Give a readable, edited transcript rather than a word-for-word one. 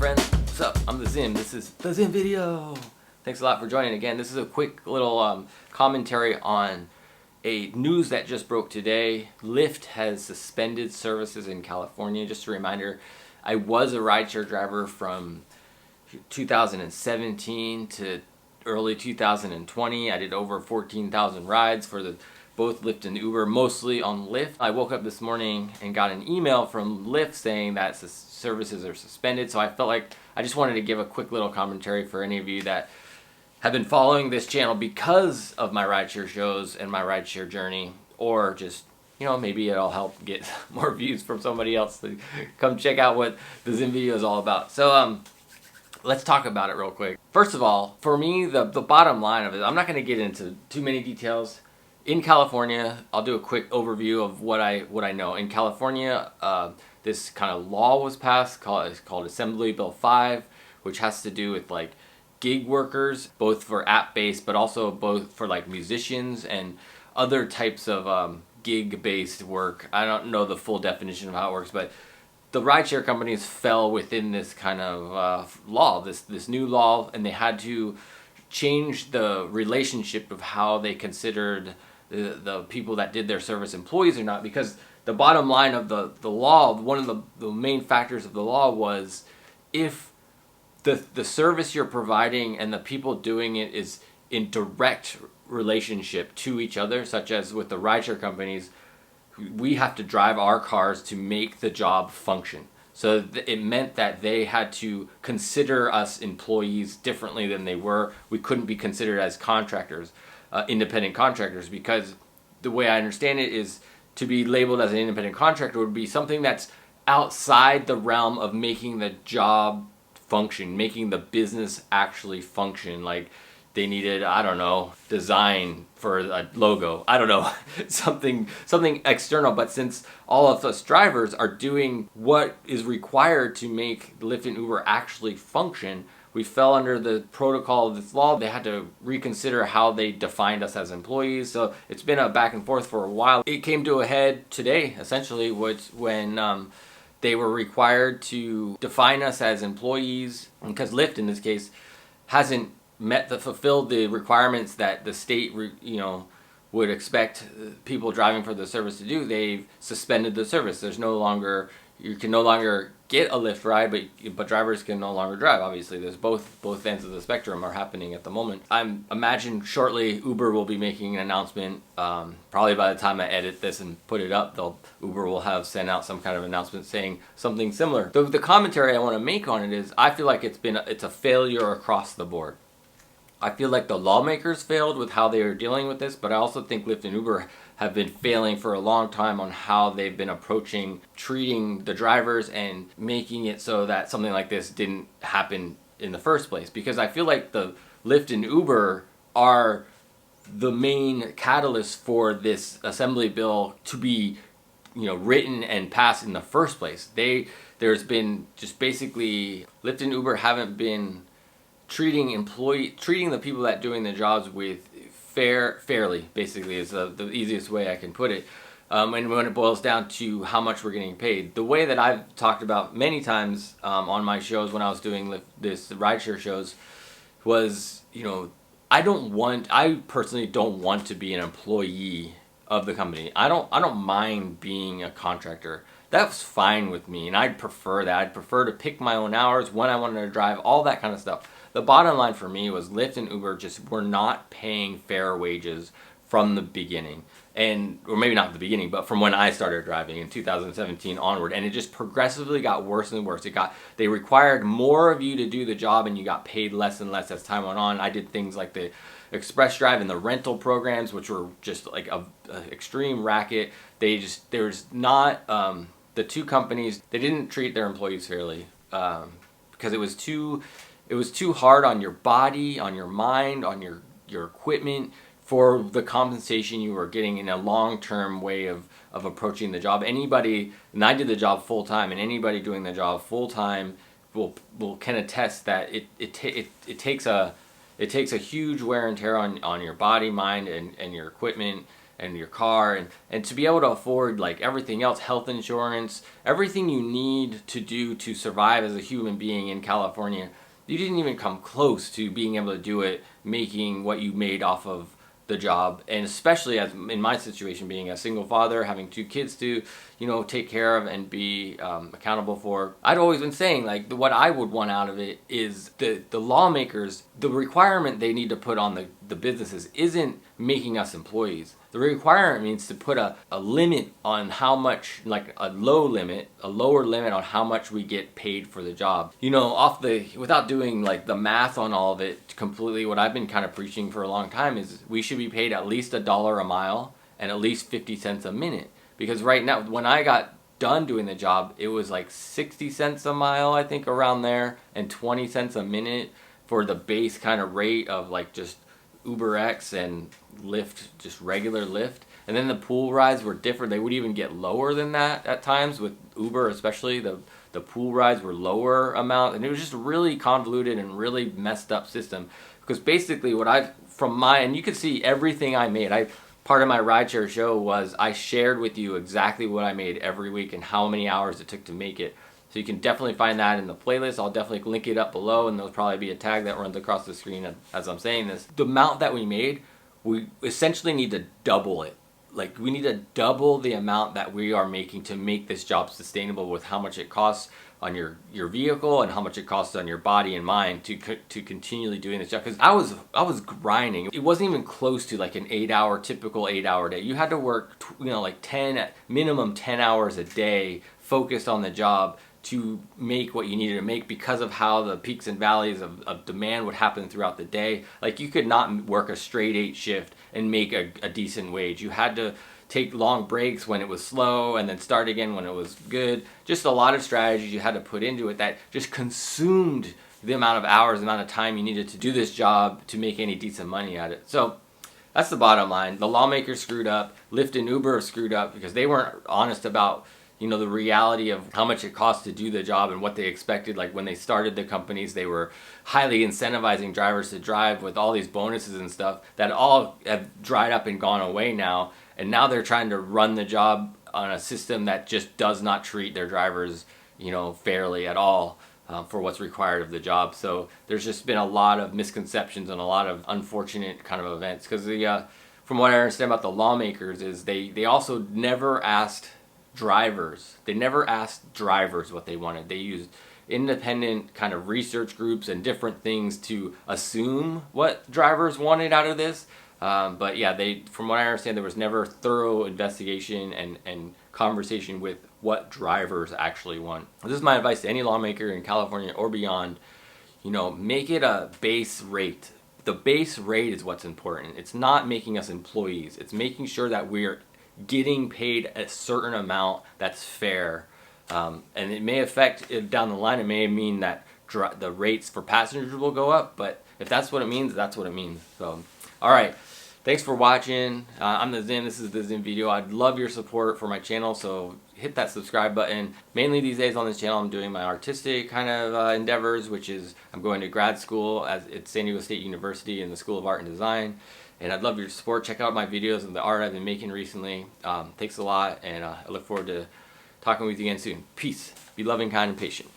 friends, what's up? I'm the Zim. This is the Zim video. Thanks a lot for joining again. This is a quick little commentary on a news that just broke today. Lyft has suspended services in California. Just a reminder, I was a rideshare driver from 2017 to early 2020. I did over 14,000 rides for both Lyft and Uber, mostly on Lyft. I woke up this morning and got an email from Lyft saying that services are suspended, so I felt like I just wanted to give a quick little commentary for any of you that have been following this channel because of my rideshare shows and my rideshare journey, or just, you know, maybe it'll help get more views from somebody else to come check out what the Zim video is all about. So let's talk about it real quick. First of all, for me, the bottom line of it, I'm not going to get into too many details. In California, I'll do a quick overview of what I know. In California, this kind of law was passed called Assembly Bill 5, which has to do with like gig workers, both for app-based, but also both for like musicians and other types of gig-based work. I don't know the full definition of how it works, but the rideshare companies fell within this kind of law, this new law, and they had to change the relationship of how they considered the people that did their service employees or not, because the bottom line of the law, one of the main factors of the law was if the service you're providing and the people doing it is in direct relationship to each other, such as with the rideshare companies, we have to drive our cars to make the job function. So it meant that they had to consider us employees differently than they were. We couldn't be considered as contractors, independent contractors, because the way I understand it is to be labeled as an independent contractor would be something that's outside the realm of making the job function, making the business actually function. Like they needed, I don't know, design for a logo. I don't know, something external. But since all of us drivers are doing what is required to make Lyft and Uber actually function, we fell under the protocol of this law. They had to reconsider how they defined us as employees. So it's been a back and forth for a while. It came to a head today, essentially, when they were required to define us as employees, because Lyft in this case hasn't fulfilled the requirements that the state would expect people driving for the service to do. They've suspended the service. There's no longer, you can no longer get a Lyft ride, but drivers can no longer drive. Obviously, there's both ends of the spectrum are happening at the moment. I imagine shortly Uber will be making an announcement. Probably by the time I edit this and put it up, Uber will have sent out some kind of announcement saying something similar. The commentary I want to make on it is I feel like it's a failure across the board. I feel like the lawmakers failed with how they are dealing with this, but I also think Lyft and Uber have been failing for a long time on how they've been treating the drivers and making it so that something like this didn't happen in the first place. Because I feel like the Lyft and Uber are the main catalyst for this assembly bill to be, written and passed in the first place. There's been just basically Lyft and Uber haven't been treating the people that doing the jobs with fairly, basically, is the easiest way I can put it. And when it boils down to how much we're getting paid, the way that I've talked about many times on my shows when I was doing this rideshare shows was, I personally don't want to be an employee of the company. I don't mind being a contractor. That's fine with me, and I'd prefer that. I'd prefer to pick my own hours, when I wanted to drive, all that kind of stuff. The bottom line for me was Lyft and Uber just were not paying fair wages from the beginning. Or maybe not the beginning, but from when I started driving in 2017 onward. And it just progressively got worse and worse. They required more of you to do the job, and you got paid less and less as time went on. I did things like the express drive and the rental programs, which were just like a extreme racket. There's not, the two companies, they didn't treat their employees fairly, because it was too hard on your body, on your mind, on your equipment for the compensation you were getting in a long-term way of approaching the job. Anybody, and I did the job full-time, and anybody doing the job full-time can attest that it takes a huge wear and tear on your body, mind, and your equipment and your car, and to be able to afford like everything else, health insurance, everything you need to do to survive as a human being in California. You didn't even come close to being able to do it, making what you made off of the job. And especially as in my situation, being a single father, having 2 kids to, take care of and be accountable for. I'd always been saying like what I would want out of it is the lawmakers, the requirement they need to put on the businesses isn't making us employees. The requirement means to put a limit on how much, like a lower limit on how much we get paid for the job. Without doing like the math on all of it completely, what I've been kind of preaching for a long time is we should be paid at least $1 a mile and at least 50 cents a minute. Because right now, when I got done doing the job, it was like 60 cents a mile, I think, around there, and 20 cents a minute for the base kind of rate of like just UberX and Lyft, just regular Lyft. And then the pool rides were different. They would even get lower than that at times with Uber, especially the pool rides were lower amount, and it was just a really convoluted and really messed up system. Because basically and you could see everything I made. Part of my rideshare show was I shared with you exactly what I made every week and how many hours it took to make it. So you can definitely find that in the playlist. I'll definitely link it up below, and there'll probably be a tag that runs across the screen as I'm saying this. The amount that we made, we essentially need to double it. Like, we need to double the amount that we are making to make this job sustainable with how much it costs on your vehicle and how much it costs on your body and mind to continually doing this job. Because I was grinding. It wasn't even close to like an typical 8-hour day. You had to work like minimum 10 hours a day focused on the job to make what you needed to make because of how the peaks and valleys of demand would happen throughout the day. Like, you could not work a straight 8 shift and make a decent wage. You had to take long breaks when it was slow and then start again when it was good. Just a lot of strategies you had to put into it that just consumed the amount of hours, the amount of time you needed to do this job to make any decent money at it. So that's the bottom line. The lawmakers screwed up. Lyft and Uber screwed up because they weren't honest about the reality of how much it costs to do the job and what they expected. Like, when they started the companies, they were highly incentivizing drivers to drive with all these bonuses and stuff that all have dried up and gone away now. And now they're trying to run the job on a system that just does not treat their drivers, fairly at all for what's required of the job. So there's just been a lot of misconceptions and a lot of unfortunate kind of events. Because from what I understand about the lawmakers is they also never asked drivers. They never asked drivers what they wanted. They used independent kind of research groups and different things to assume what drivers wanted out of this. But yeah, from what I understand, there was never thorough investigation and conversation with what drivers actually want. This is my advice to any lawmaker in California or beyond. Make it a base rate. The base rate is what's important. It's not making us employees. It's making sure that we're getting paid a certain amount that's fair. And it may affect down the line. It may mean that the rates for passengers will go up, but if that's what it means, that's what it means. So, all right. Thanks for watching. I'm the Zim. This is the Zim video. I'd love your support for my channel, so hit that subscribe button. Mainly these days on this channel, I'm doing my artistic kind of endeavors, which is I'm going to grad school at San Diego State University in the School of Art and Design. And I'd love your support. Check out my videos of the art I've been making recently. Thanks a lot, and I look forward to talking with you again soon. Peace. Be loving, kind, and patient.